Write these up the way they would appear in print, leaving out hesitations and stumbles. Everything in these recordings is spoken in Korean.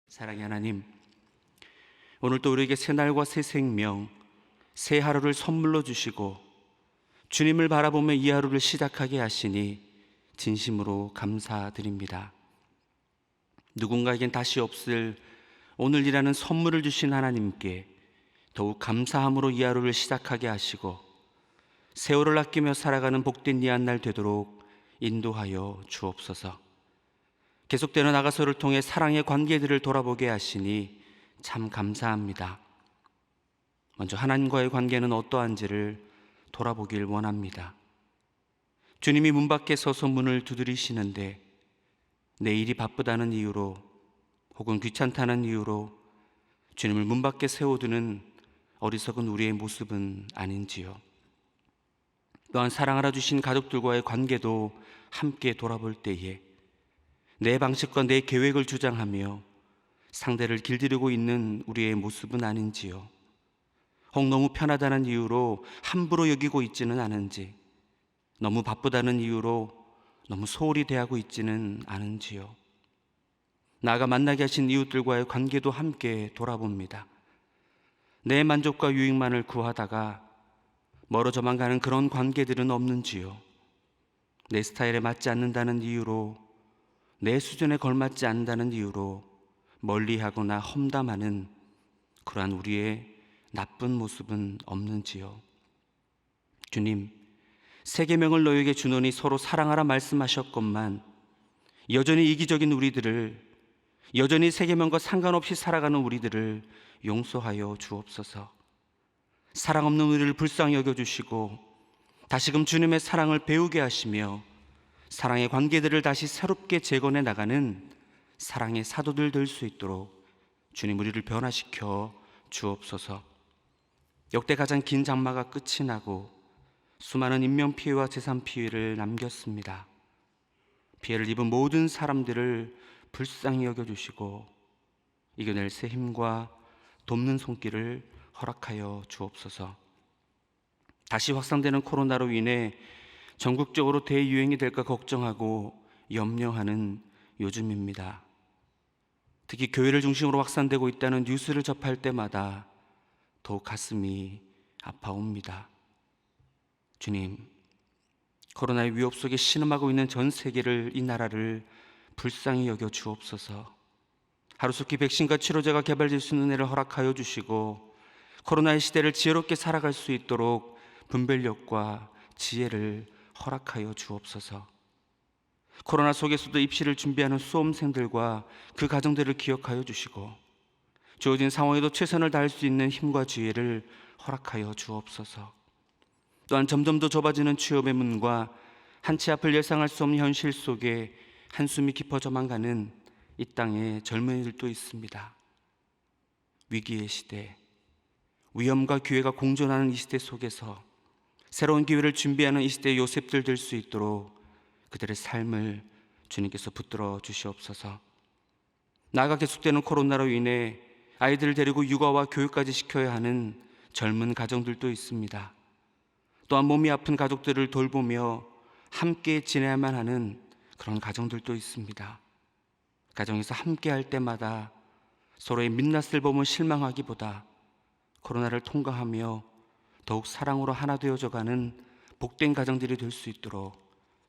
사랑의 하나님, 오늘도 우리에게 새 날과 새 생명, 새 하루를 선물로 주시고 주님을 바라보며 이 하루를 시작하게 하시니 진심으로 감사드립니다. 누군가에겐 다시 없을 오늘이라는 선물을 주신 하나님께 더욱 감사함으로 이 하루를 시작하게 하시고 세월을 아끼며 살아가는 복된 이 한날 되도록 인도하여 주옵소서. 계속되는 아가서를 통해 사랑의 관계들을 돌아보게 하시니 참 감사합니다. 먼저 하나님과의 관계는 어떠한지를 돌아보길 원합니다. 주님이 문 밖에 서서 문을 두드리시는데 내 일이 바쁘다는 이유로 혹은 귀찮다는 이유로 주님을 문 밖에 세워두는 어리석은 우리의 모습은 아닌지요. 또한 사랑하라 주신 가족들과의 관계도 함께 돌아볼 때에 내 방식과 내 계획을 주장하며 상대를 길들이고 있는 우리의 모습은 아닌지요. 혹 너무 편하다는 이유로 함부로 여기고 있지는 않은지, 너무 바쁘다는 이유로 너무 소홀히 대하고 있지는 않은지요. 나가 만나게 하신 이웃들과의 관계도 함께 돌아봅니다. 내 만족과 유익만을 구하다가 멀어져만 가는 그런 관계들은 없는지요. 내 스타일에 맞지 않는다는 이유로, 내 수준에 걸맞지 않는다는 이유로 멀리하거나 험담하는 그러한 우리의 나쁜 모습은 없는지요. 주님, 세 계명을 너희에게 주노니 서로 사랑하라 말씀하셨건만 여전히 이기적인 우리들을, 여전히 세 계명과 상관없이 살아가는 우리들을 용서하여 주옵소서. 사랑 없는 우리를 불쌍히 여겨주시고 다시금 주님의 사랑을 배우게 하시며 사랑의 관계들을 다시 새롭게 재건해 나가는 사랑의 사도들 될 수 있도록 주님 우리를 변화시켜 주옵소서. 역대 가장 긴 장마가 끝이 나고 수많은 인명피해와 재산피해를 남겼습니다. 피해를 입은 모든 사람들을 불쌍히 여겨주시고 이겨낼 새 힘과 돕는 손길을 허락하여 주옵소서. 다시 확산되는 코로나로 인해 전국적으로 대유행이 될까 걱정하고 염려하는 요즘입니다. 특히 교회를 중심으로 확산되고 있다는 뉴스를 접할 때마다 더욱 가슴이 아파옵니다. 주님, 코로나의 위협 속에 신음하고 있는 전 세계를, 이 나라를 불쌍히 여겨 주옵소서. 하루속히 백신과 치료제가 개발될 수 있는 은혜를 허락하여 주시고 코로나의 시대를 지혜롭게 살아갈 수 있도록 분별력과 지혜를 허락하여 주옵소서. 코로나 속에서도 입시를 준비하는 수험생들과 그 가정들을 기억하여 주시고 주어진 상황에도 최선을 다할 수 있는 힘과 지혜를 허락하여 주옵소서. 또한 점점 더 좁아지는 취업의 문과 한치 앞을 예상할 수 없는 현실 속에 한숨이 깊어져만 가는 이 땅에 젊은이들도 있습니다. 위기의 시대, 위험과 기회가 공존하는 이 시대 속에서 새로운 기회를 준비하는 이 시대의 요셉들 될 수 있도록 그들의 삶을 주님께서 붙들어 주시옵소서. 나아가 계속되는 코로나로 인해 아이들을 데리고 육아와 교육까지 시켜야 하는 젊은 가정들도 있습니다. 또한 몸이 아픈 가족들을 돌보며 함께 지내야만 하는 그런 가정들도 있습니다. 가정에서 함께 할 때마다 서로의 민낯을 보며 실망하기보다 코로나를 통과하며 더욱 사랑으로 하나 되어져가는 복된 가정들이 될 수 있도록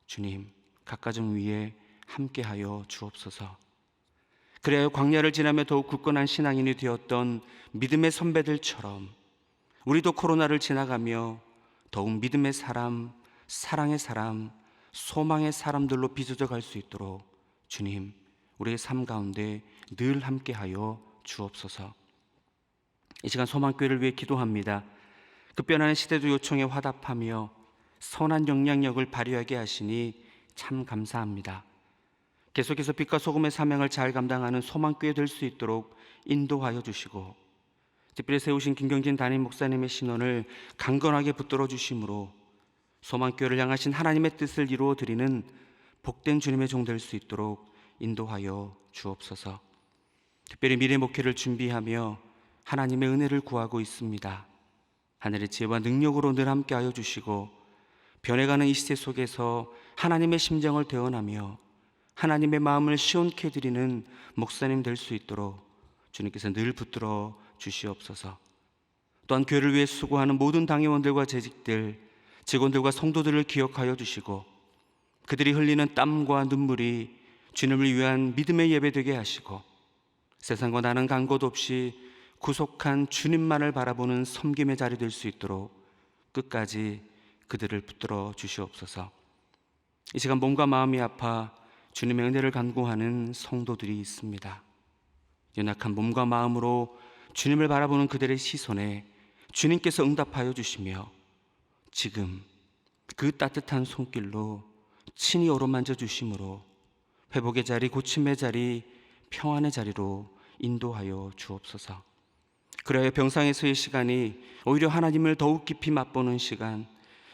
주님, 각 가정 위에 함께하여 주옵소서. 그래야 광야를 지나며 더욱 굳건한 신앙인이 되었던 믿음의 선배들처럼 우리도 코로나를 지나가며 더욱 믿음의 사람, 사랑의 사람, 소망의 사람들로 빚어져 갈 수 있도록 주님, 우리의 삶 가운데 늘 함께하여 주옵소서. 이 시간 소망교회를 위해 기도합니다. 급변하는 시대도 요청에 화답하며 선한 영향력을 발휘하게 하시니 참 감사합니다. 계속해서 빛과 소금의 사명을 잘 감당하는 소망교회 될 수 있도록 인도하여 주시고 특별히 세우신 김경진 담임 목사님의 신원을 강건하게 붙들어 주심으로 소망교회를 향하신 하나님의 뜻을 이루어 드리는 복된 주님의 종 될 수 있도록 인도하여 주옵소서. 특별히 미래 목회를 준비하며 하나님의 은혜를 구하고 있습니다. 하늘의 지혜와 능력으로 늘 함께하여 주시고 변해가는 이 시대 속에서 하나님의 심정을 대언하며 하나님의 마음을 시원케 드리는 목사님 될 수 있도록 주님께서 늘 붙들어 주시옵소서. 또한 교회를 위해 수고하는 모든 당회원들과 재직들, 직원들과 성도들을 기억하여 주시고 그들이 흘리는 땀과 눈물이 주님을 위한 믿음의 예배되게 하시고 세상과 나는 간 곳 없이 구속한 주님만을 바라보는 섬김의 자리 될 수 있도록 끝까지 그들을 붙들어 주시옵소서. 이 시간 몸과 마음이 아파 주님의 은혜를 간구하는 성도들이 있습니다. 연약한 몸과 마음으로 주님을 바라보는 그들의 시선에 주님께서 응답하여 주시며 지금 그 따뜻한 손길로 친히 어루만져 주심으로 회복의 자리, 고침의 자리, 평안의 자리로 인도하여 주옵소서. 그래야 병상에서의 시간이 오히려 하나님을 더욱 깊이 맛보는 시간,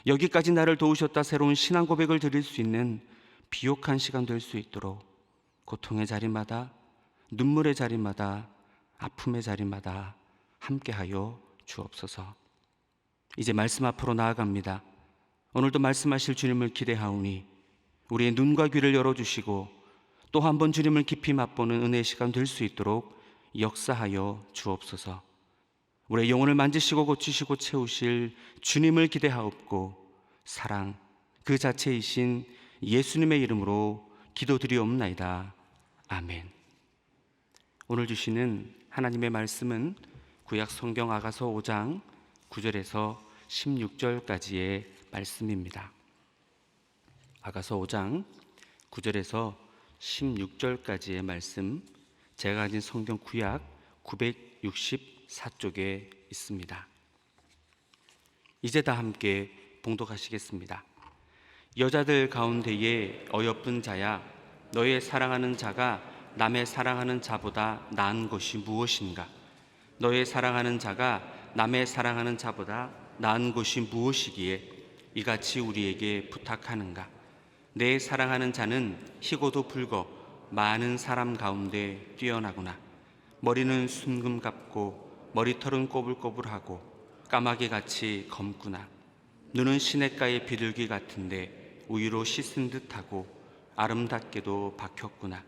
여기까지 나를 도우셨다 새로운 신앙 고백을 드릴 수 있는 비옥한 시간 될 수 있도록 고통의 자리마다, 눈물의 자리마다, 아픔의 자리마다 함께하여 주옵소서. 이제 말씀 앞으로 나아갑니다. 오늘도 말씀하실 주님을 기대하오니 우리의 눈과 귀를 열어주시고 또 한 번 주님을 깊이 맛보는 은혜의 시간 될 수 있도록 역사하여 주옵소서. 우리의 영혼을 만지시고 고치시고 채우실 주님을 기대하옵고 사랑 그 자체이신 예수님의 이름으로 기도드리옵나이다. 아멘. 오늘 주시는 하나님의 말씀은 구약 성경 아가서 5장 9절에서 16절까지의 말씀입니다. 아가서 5장 9절에서 16절까지의 말씀, 제가 가진 성경 구약 964쪽에 있습니다. 이제 다 함께 봉독하시겠습니다. 여자들 가운데에 어여쁜 자야, 너의 사랑하는 자가 남의 사랑하는 자보다 나은 것이 무엇인가? 너의 사랑하는 자가 남의 사랑하는 자보다 나은 것이 무엇이기에 이같이 우리에게 부탁하는가? 내 사랑하는 자는 희고도 붉어 많은 사람 가운데 뛰어나구나. 머리는 순금 같고 머리털은 꼬불꼬불하고 까마귀같이 검구나. 눈은 시냇가의 비둘기 같은데 우유로 씻은 듯하고 아름답게도 박혔구나.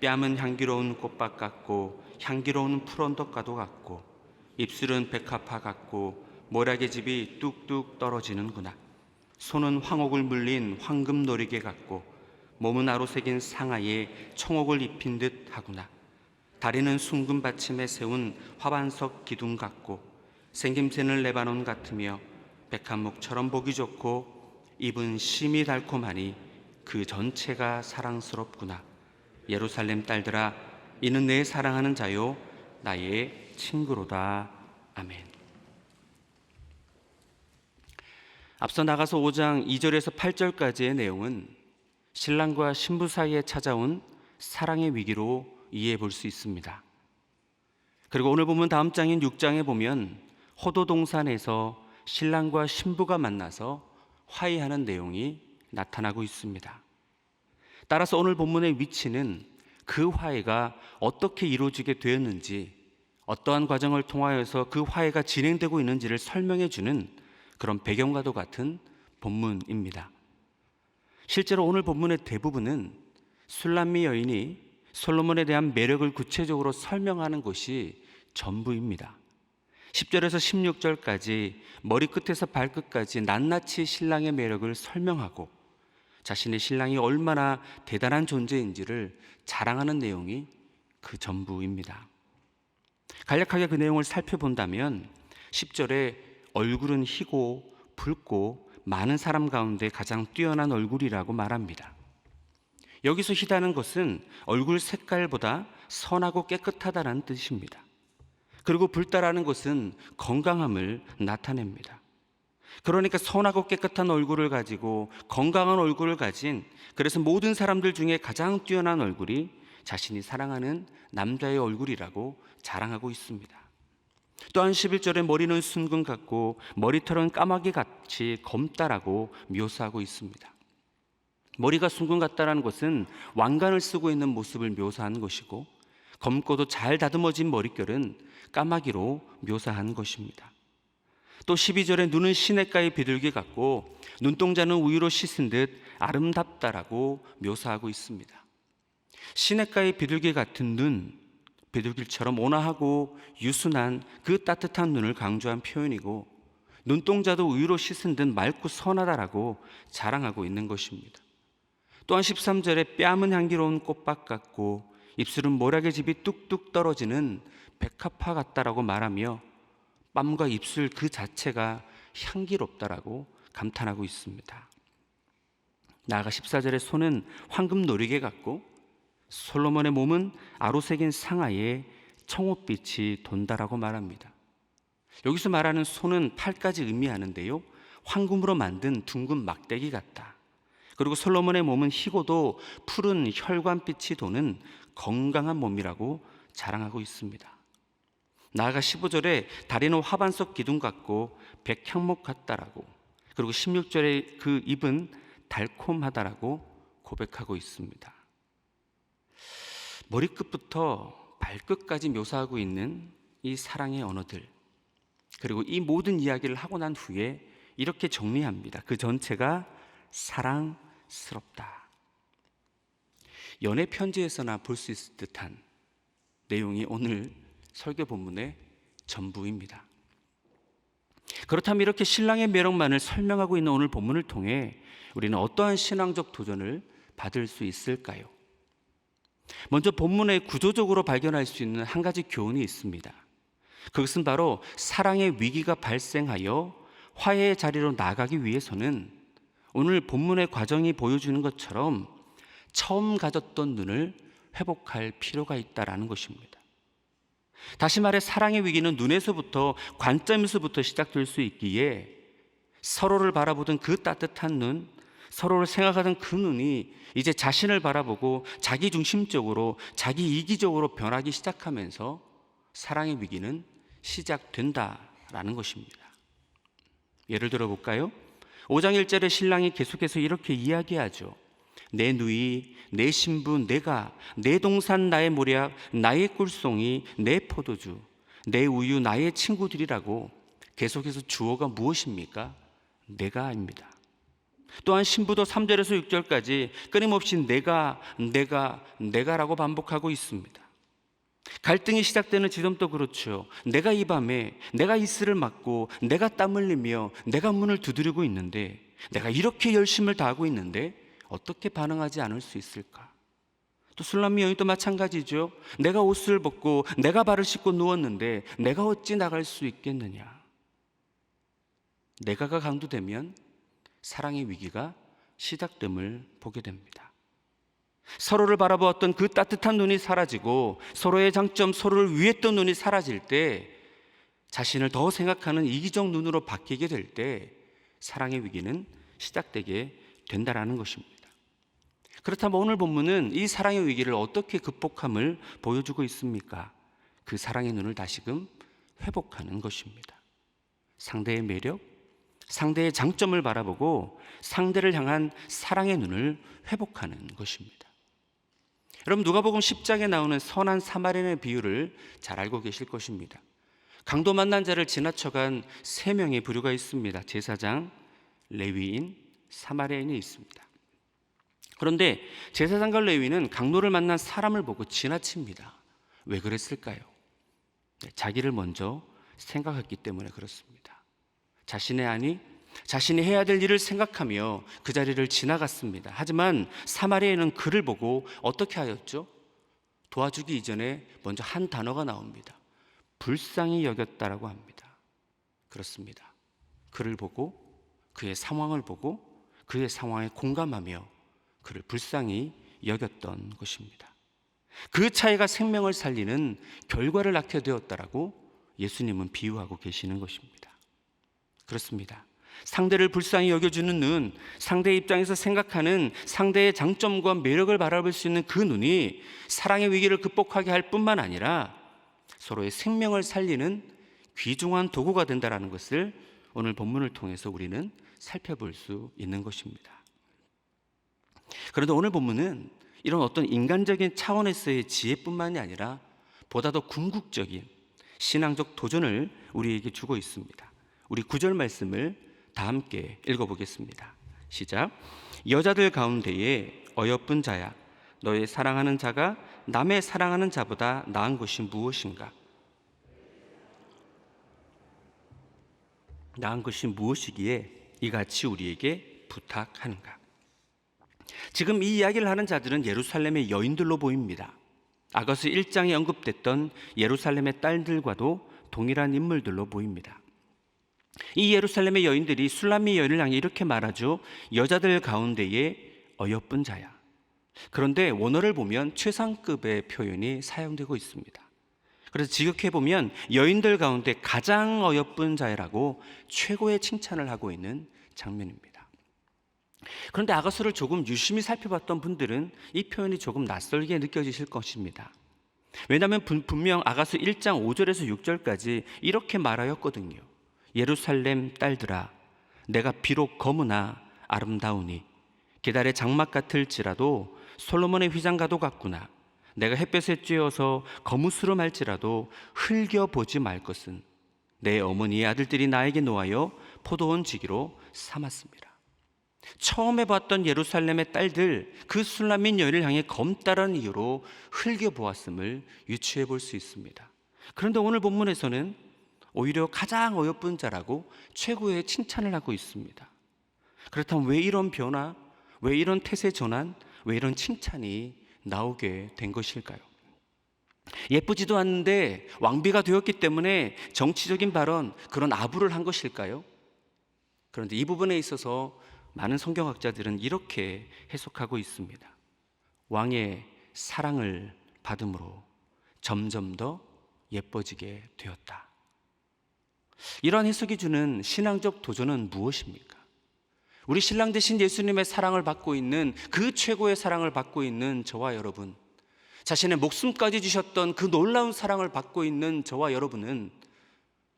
뺨은 향기로운 꽃밭 같고 향기로운 풀언덕과도 같고 입술은 백합화 같고 모락의 뚝뚝 떨어지는구나. 손은 황옥을 물린 황금 노리개 같고 몸은 아로새긴 상아에 청옥을 입힌 듯 하구나. 다리는 숭금 받침에 세운 화반석 기둥 같고 생김새는 레바논 같으며 백합목처럼 보기 좋고 입은 심이 달콤하니 그 전체가 사랑스럽구나. 예루살렘 딸들아, 이는 내 사랑하는 자요 나의 친구로다. 아멘. 앞서 나가서 5장 2절에서 8절까지의 내용은 신랑과 신부 사이에 찾아온 사랑의 위기로 이해해 볼 수 있습니다. 그리고 오늘 보면 다음 장인 6장에 보면 호도동산에서 신랑과 신부가 만나서 화해하는 내용이 나타나고 있습니다. 따라서 오늘 본문의 위치는 그 화해가 어떻게 이루어지게 되었는지, 어떠한 과정을 통하여서 그 화해가 진행되고 있는지를 설명해 주는 그런 배경과도 같은 본문입니다. 실제로 오늘 본문의 대부분은 술람미 여인이 솔로몬에 대한 매력을 구체적으로 설명하는 것이 전부입니다. 10절에서 16절까지 머리끝에서 발끝까지 낱낱이 신랑의 매력을 설명하고 자신의 신랑이 얼마나 대단한 존재인지를 자랑하는 내용이 그 전부입니다. 간략하게 그 내용을 살펴본다면 10절에 얼굴은 희고 붉고 많은 사람 가운데 가장 뛰어난 얼굴이라고 말합니다. 여기서 희다는 것은 얼굴 색깔보다 선하고 깨끗하다는 뜻입니다. 그리고 붉다라는 것은 건강함을 나타냅니다. 그러니까 선하고 깨끗한 얼굴을 가지고 건강한 얼굴을 가진, 그래서 모든 사람들 중에 가장 뛰어난 얼굴이 자신이 사랑하는 남자의 얼굴이라고 자랑하고 있습니다. 또한 11절에 머리는 순금 같고 머리털은 까마귀같이 검다라고 묘사하고 있습니다. 머리가 순금 같다라는 것은 왕관을 쓰고 있는 모습을 묘사한 것이고 검고도 잘 다듬어진 머릿결은 까마귀로 묘사한 것입니다. 또 12절에 눈은 시냇가의 비둘기 같고 눈동자는 우유로 씻은 듯 아름답다라고 묘사하고 있습니다. 시냇가의 비둘기 같은 눈, 비둘기처럼 온화하고 유순한 그 따뜻한 눈을 강조한 표현이고, 눈동자도 우유로 씻은 듯 맑고 선하다라고 자랑하고 있는 것입니다. 또한 13절에 뺨은 향기로운 꽃밭 같고 입술은 모락의 즙이 뚝뚝 떨어지는 백합화 같다라고 말하며 뺨과 입술 그 자체가 향기롭다라고 감탄하고 있습니다. 나아가 14절의 손은 황금 노리개 같고 솔로몬의 몸은 아로새긴 상아에 청옷빛이 돈다라고 말합니다. 여기서 말하는 손은 팔까지 의미하는데요, 황금으로 만든 둥근 막대기 같다. 그리고 솔로몬의 몸은 희고도 푸른 혈관빛이 도는 건강한 몸이라고 자랑하고 있습니다. 나아가 15절에 다리는 화반석 기둥 같고 백향목 같다라고, 그리고 16절에 그 입은 달콤하다라고 고백하고 있습니다. 머리끝부터 발끝까지 묘사하고 있는 이 사랑의 언어들, 그리고 이 모든 이야기를 하고 난 후에 이렇게 정리합니다. 그 전체가 사랑스럽다. 연애 편지에서나 볼 수 있을 듯한 내용이 오늘 설교 본문의 전부입니다. 그렇다면 이렇게 신랑의 매력만을 설명하고 있는 오늘 본문을 통해 우리는 어떠한 신앙적 도전을 받을 수 있을까요? 먼저 본문에 구조적으로 발견할 수 있는 한 가지 교훈이 있습니다. 그것은 바로 사랑의 위기가 발생하여 화해의 자리로 나가기 위해서는 오늘 본문의 과정이 보여주는 것처럼 처음 가졌던 눈을 회복할 필요가 있다라는 것입니다. 다시 말해 사랑의 위기는 눈에서부터, 관점에서부터 시작될 수 있기에 서로를 바라보던 그 따뜻한 눈, 서로를 생각하던 그 눈이 이제 자신을 바라보고 자기중심적으로, 자기 이기적으로 변하기 시작하면서 사랑의 위기는 시작된다라는 것입니다. 예를 들어 볼까요? 5장 1절에 신랑이 계속해서 이렇게 이야기하죠. 내 누이, 내 신부, 내가, 내 동산, 나의 모략, 나의 꿀송이, 내 포도주, 내 우유, 나의 친구들이라고 계속해서 주어가 무엇입니까? 내가입니다. 또한 신부도 3절에서 6절까지 끊임없이 내가라고 반복하고 있습니다. 갈등이 시작되는 지점도 그렇죠. 내가 이 밤에 내가 이슬을 맞고 내가 땀 흘리며 내가 문을 두드리고 있는데, 내가 이렇게 열심을 다하고 있는데 어떻게 반응하지 않을 수 있을까? 또 술람미 여인도 마찬가지죠. 내가 옷을 벗고 내가 발을 씻고 누웠는데 내가 어찌 나갈 수 있겠느냐? 내가가 강조되면 사랑의 위기가 시작됨을 보게 됩니다. 서로를 바라보았던 그 따뜻한 눈이 사라지고 서로의 장점, 서로를 위했던 눈이 사라질 때, 자신을 더 생각하는 이기적 눈으로 바뀌게 될 때 사랑의 위기는 시작되게 된다라는 것입니다. 그렇다면 오늘 본문은 이 사랑의 위기를 어떻게 극복함을 보여주고 있습니까? 그 사랑의 눈을 다시금 회복하는 것입니다. 상대의 매력, 상대의 장점을 바라보고 상대를 향한 사랑의 눈을 회복하는 것입니다. 여러분, 누가복음 10장에 나오는 선한 사마리아인의 비유를 잘 알고 계실 것입니다. 강도 만난 자를 지나쳐간 3명의 부류가 있습니다. 제사장, 레위인, 사마리아인이 있습니다. 그런데 제사장과 레위인은 강도를 만난 사람을 보고 지나칩니다. 왜 그랬을까요? 자기를 먼저 생각했기 때문에 그렇습니다. 자신의 안위, 자신이 해야 될 일을 생각하며 그 자리를 지나갔습니다. 하지만 사마리아인은 그를 보고 어떻게 하였죠? 도와주기 이전에 먼저 한 단어가 나옵니다. 불쌍히 여겼다라고 합니다. 그렇습니다. 그를 보고, 그의 상황을 보고 그의 상황에 공감하며 그를 불쌍히 여겼던 것입니다. 그 차이가 생명을 살리는 결과를 낳게 되었다라고 예수님은 비유하고 계시는 것입니다. 그렇습니다. 상대를 불쌍히 여겨주는 눈, 상대의 입장에서 생각하는 상대의 장점과 매력을 바라볼 수 있는 그 눈이 사랑의 위기를 극복하게 할 뿐만 아니라 서로의 생명을 살리는 귀중한 도구가 된다는 것을 오늘 본문을 통해서 우리는 살펴볼 수 있는 것입니다. 그런데 오늘 본문은 이런 어떤 인간적인 차원에서의 지혜뿐만이 아니라 보다 더 궁극적인 신앙적 도전을 우리에게 주고 있습니다. 우리 9절 말씀을 다 함께 읽어보겠습니다. 시작. 여자들 가운데에 어여쁜 자야, 너의 사랑하는 자가 남의 사랑하는 자보다 나은 것이 무엇인가? 나은 것이 무엇이기에 이같이 우리에게 부탁하는가? 지금 이 이야기를 하는 자들은 예루살렘의 여인들로 보입니다. 아가서 1장에 언급됐던 예루살렘의 딸들과도 동일한 인물들로 보입니다. 이 예루살렘의 여인들이 술람미 여인을 향해 이렇게 말하죠. 여자들 가운데에 어여쁜 자야. 그런데 원어를 보면 최상급의 표현이 사용되고 있습니다. 그래서 직역해보면 여인들 가운데 가장 어여쁜 자라고 최고의 칭찬을 하고 있는 장면입니다. 그런데 아가서를 조금 유심히 살펴봤던 분들은 이 표현이 조금 낯설게 느껴지실 것입니다. 왜냐하면 분명 아가서 1장 5절에서 6절까지 이렇게 말하였거든요. 예루살렘 딸들아, 내가 비록 검으나 아름다우니 게달의 장막 같을지라도 솔로몬의 휘장과도 같구나. 내가 햇볕에 쬐어서 거무스름할지라도 흘겨보지 말 것은 내 어머니의 아들들이 나에게 놓아여 포도원 지기로 삼았습니다. 처음에 봤던 예루살렘의 딸들, 그 술람민 여인을 향해 검다라는 이유로 흘겨보았음을 유추해 볼 수 있습니다. 그런데 오늘 본문에서는 오히려 가장 어여쁜 자라고 최고의 칭찬을 하고 있습니다. 그렇다면 왜 이런 변화, 왜 이런 태세 전환, 왜 이런 칭찬이 나오게 된 것일까요? 예쁘지도 않는데 왕비가 되었기 때문에 정치적인 발언, 그런 아부를 한 것일까요? 그런데 이 부분에 있어서 많은 성경학자들은 이렇게 해석하고 있습니다. 왕의 사랑을 받음으로 점점 더 예뻐지게 되었다. 이러한 해석이 주는 신앙적 도전은 무엇입니까? 우리 신랑 되신 예수님의 사랑을 받고 있는, 그 최고의 사랑을 받고 있는 저와 여러분, 자신의 목숨까지 주셨던 그 놀라운 사랑을 받고 있는 저와 여러분은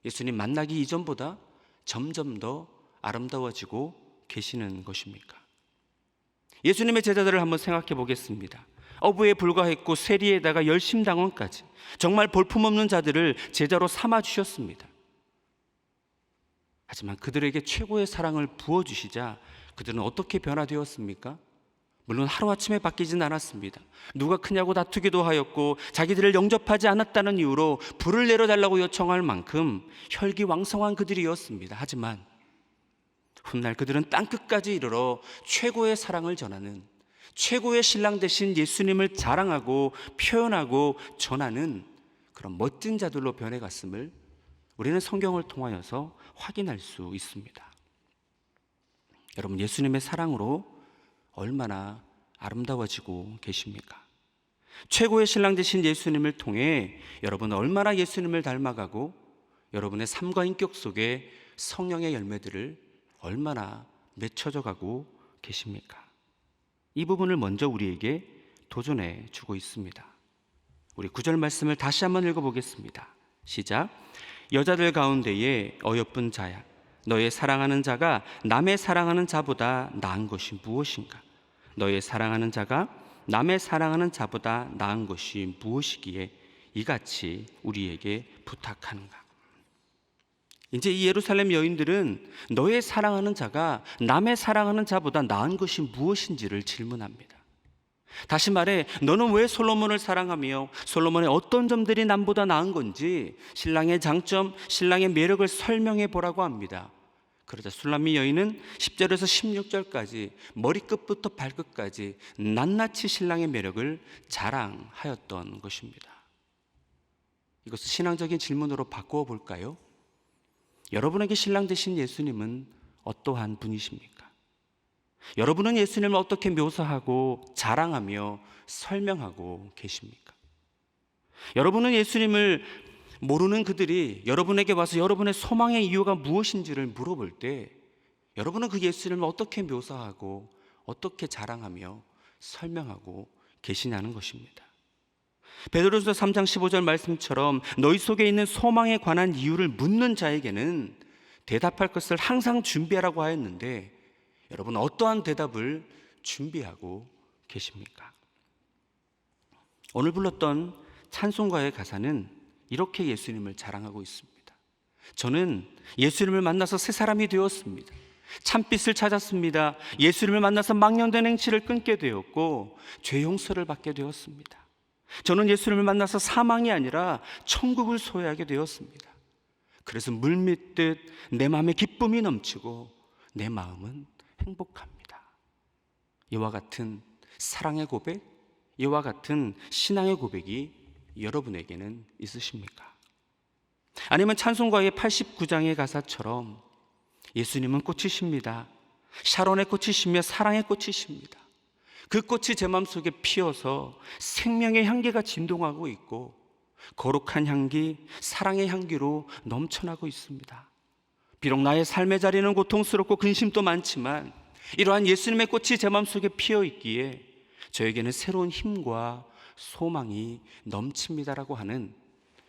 예수님 만나기 이전보다 점점 더 아름다워지고 계시는 것입니까? 예수님의 제자들을 한번 생각해 보겠습니다. 어부에 불과했고 세리에다가 열심당원까지 정말 볼품없는 자들을 제자로 삼아 주셨습니다. 하지만 그들에게 최고의 사랑을 부어주시자 그들은 어떻게 변화되었습니까? 물론 하루아침에 바뀌진 않았습니다. 누가 크냐고 다투기도 하였고 자기들을 영접하지 않았다는 이유로 불을 내려달라고 요청할 만큼 혈기왕성한 그들이었습니다. 하지만 훗날 그들은 땅끝까지 이르러 최고의 사랑을 전하는, 최고의 신랑 되신 예수님을 자랑하고 표현하고 전하는 그런 멋진 자들로 변해갔음을 우리는 성경을 통하여서 확인할 수 있습니다. 여러분, 예수님의 사랑으로 얼마나 아름다워지고 계십니까? 최고의 신랑 되신 예수님을 통해 여러분은 얼마나 예수님을 닮아가고 여러분의 삶과 인격 속에 성령의 열매들을 얼마나 맺혀져 가고 계십니까? 이 부분을 먼저 우리에게 도전해 주고 있습니다. 우리 9절 말씀을 다시 한번 읽어보겠습니다. 시작. 여자들 가운데에 어여쁜 자야, 너의 사랑하는 자가 남의 사랑하는 자보다 나은 것이 무엇인가? 너의 사랑하는 자가 남의 사랑하는 자보다 나은 것이 무엇이기에 이같이 우리에게 부탁하는가? 이제 이 예루살렘 여인들은 너의 사랑하는 자가 남의 사랑하는 자보다 나은 것이 무엇인지를 질문합니다. 다시 말해, 너는 왜 솔로몬을 사랑하며 솔로몬의 어떤 점들이 남보다 나은 건지 신랑의 장점, 신랑의 매력을 설명해 보라고 합니다. 그러자 술람미 여인은 10절에서 16절까지 머리끝부터 발끝까지 낱낱이 신랑의 매력을 자랑하였던 것입니다. 이것을 신앙적인 질문으로 바꾸어 볼까요? 여러분에게 신랑 되신 예수님은 어떠한 분이십니까? 여러분은 예수님을 어떻게 묘사하고 자랑하며 설명하고 계십니까? 여러분은 예수님을 모르는 그들이 여러분에게 와서 여러분의 소망의 이유가 무엇인지를 물어볼 때 여러분은 그 예수님을 어떻게 묘사하고 어떻게 자랑하며 설명하고 계시냐는 것입니다. 베드로전서 3장 15절 말씀처럼 너희 속에 있는 소망에 관한 이유를 묻는 자에게는 대답할 것을 항상 준비하라고 하였는데 여러분 어떠한 대답을 준비하고 계십니까? 오늘 불렀던 찬송가의 가사는 이렇게 예수님을 자랑하고 있습니다. 저는 예수님을 만나서 새 사람이 되었습니다. 참빛을 찾았습니다. 예수님을 만나서 망령된 행실을 끊게 되었고 죄 용서를 받게 되었습니다. 저는 예수님을 만나서 사망이 아니라 천국을 소유하게 되었습니다. 그래서 물밀듯 내 마음에 기쁨이 넘치고 내 마음은 행복합니다. 이와 같은 사랑의 고백, 이와 같은 신앙의 고백이 여러분에게는 있으십니까? 아니면 찬송가의 89장의 가사처럼 예수님은 꽃이십니다. 샤론의 꽃이시며 사랑의 꽃이십니다. 그 꽃이 제 마음속에 피어서 생명의 향기가 진동하고 있고 거룩한 향기, 사랑의 향기로 넘쳐나고 있습니다. 비록 나의 삶의 자리는 고통스럽고 근심도 많지만 이러한 예수님의 꽃이 제 마음속에 피어 있기에 저에게는 새로운 힘과 소망이 넘칩니다라고 하는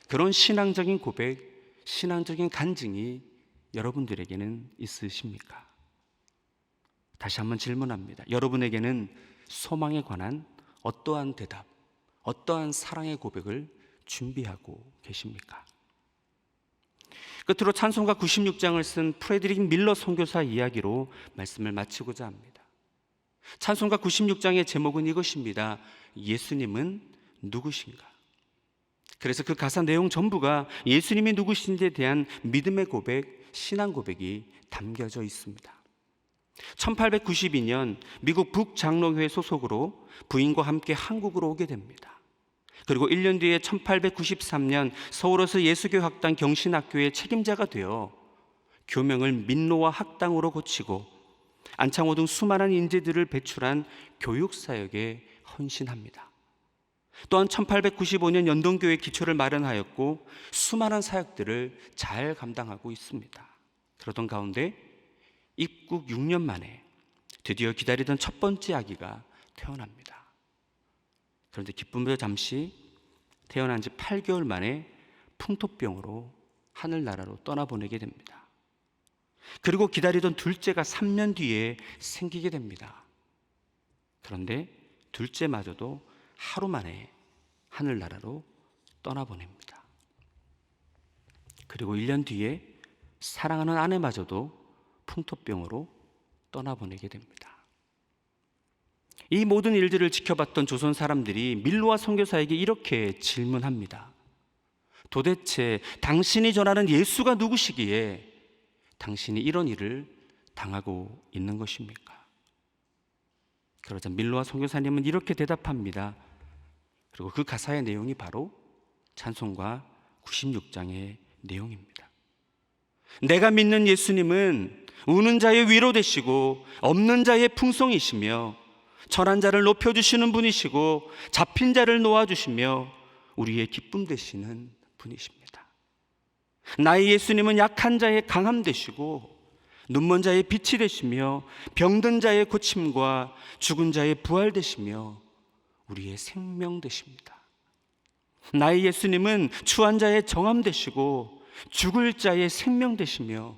그런 신앙적인 고백, 신앙적인 간증이 여러분들에게는 있으십니까? 다시 한번 질문합니다. 여러분에게는 소망에 관한 어떠한 대답, 어떠한 사랑의 고백을 준비하고 계십니까? 끝으로 찬송가 96장을 쓴 프레드릭 밀러 선교사 이야기로 말씀을 마치고자 합니다. 찬송가 96장의 제목은 이것입니다. 예수님은 누구신가? 그래서 그 가사 내용 전부가 예수님이 누구신지에 대한 믿음의 고백, 신앙 고백이 담겨져 있습니다. 1892년 미국 북장로회 소속으로 부인과 함께 한국으로 오게 됩니다. 그리고 1년 뒤에 1893년 서울에서 예수교 학당 경신학교의 책임자가 되어 교명을 민노와 학당으로 고치고 안창호 등 수많은 인재들을 배출한 교육사역에 헌신합니다. 또한 1895년 연동교회 기초를 마련하였고 수많은 사역들을 잘 감당하고 있습니다. 그러던 가운데 입국 6년 만에 드디어 기다리던 첫 번째 아기가 태어납니다. 그런데 기쁨보다 잠시 태어난 지 8개월 만에 풍토병으로 하늘나라로 떠나보내게 됩니다. 그리고 기다리던 둘째가 3년 뒤에 생기게 됩니다. 그런데 둘째마저도 하루 만에 하늘나라로 떠나보냅니다. 그리고 1년 뒤에 사랑하는 아내마저도 풍토병으로 떠나보내게 됩니다. 이 모든 일들을 지켜봤던 조선 사람들이 밀로와 선교사에게 이렇게 질문합니다. 도대체 당신이 전하는 예수가 누구시기에 당신이 이런 일을 당하고 있는 것입니까? 그러자 밀로와 선교사님은 이렇게 대답합니다. 그리고 그 가사의 내용이 바로 찬송가 96장의 내용입니다. 내가 믿는 예수님은 우는 자의 위로 되시고 없는 자의 풍성이시며 천한 자를 높여주시는 분이시고 잡힌 자를 놓아주시며 우리의 기쁨 되시는 분이십니다. 나의 예수님은 약한 자의 강함 되시고 눈먼 자의 빛이 되시며 병든 자의 고침과 죽은 자의 부활 되시며 우리의 생명 되십니다. 나의 예수님은 추한 자의 정함 되시고 죽을 자의 생명 되시며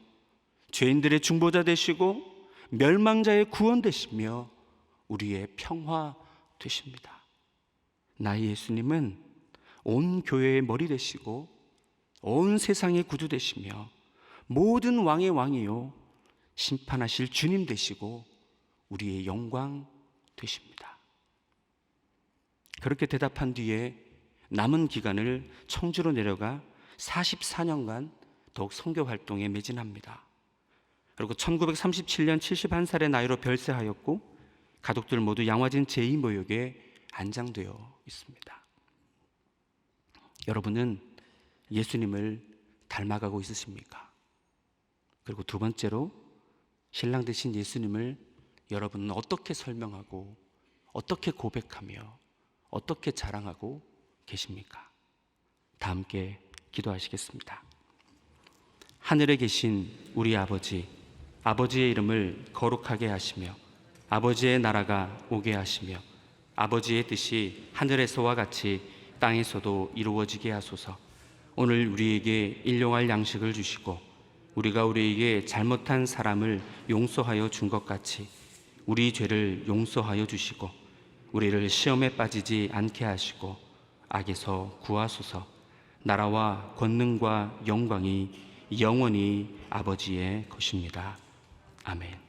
죄인들의 중보자 되시고 멸망자의 구원 되시며 우리의 평화 되십니다. 나의 예수님은 온 교회의 머리 되시고 온 세상의 구주 되시며 모든 왕의 왕이요 심판하실 주님 되시고 우리의 영광 되십니다. 그렇게 대답한 뒤에 남은 기간을 청주로 내려가 44년간 더욱 선교 활동에 매진합니다. 그리고 1937년 71살의 나이로 별세하였고 가족들 모두 양화진 제2모욕에 안장되어 있습니다. 여러분은 예수님을 닮아가고 있으십니까? 그리고 두 번째로 신랑 되신 예수님을 여러분은 어떻게 설명하고 어떻게 고백하며 어떻게 자랑하고 계십니까? 다 함께 기도하시겠습니다. 하늘에 계신 우리 아버지, 아버지의 이름을 거룩하게 하시며 아버지의 나라가 오게 하시며 아버지의 뜻이 하늘에서와 같이 땅에서도 이루어지게 하소서. 오늘 우리에게 일용할 양식을 주시고 우리가 우리에게 잘못한 사람을 용서하여 준 것 같이 우리 죄를 용서하여 주시고 우리를 시험에 빠지지 않게 하시고 악에서 구하소서. 나라와 권능과 영광이 영원히 아버지의 것입니다. 아멘.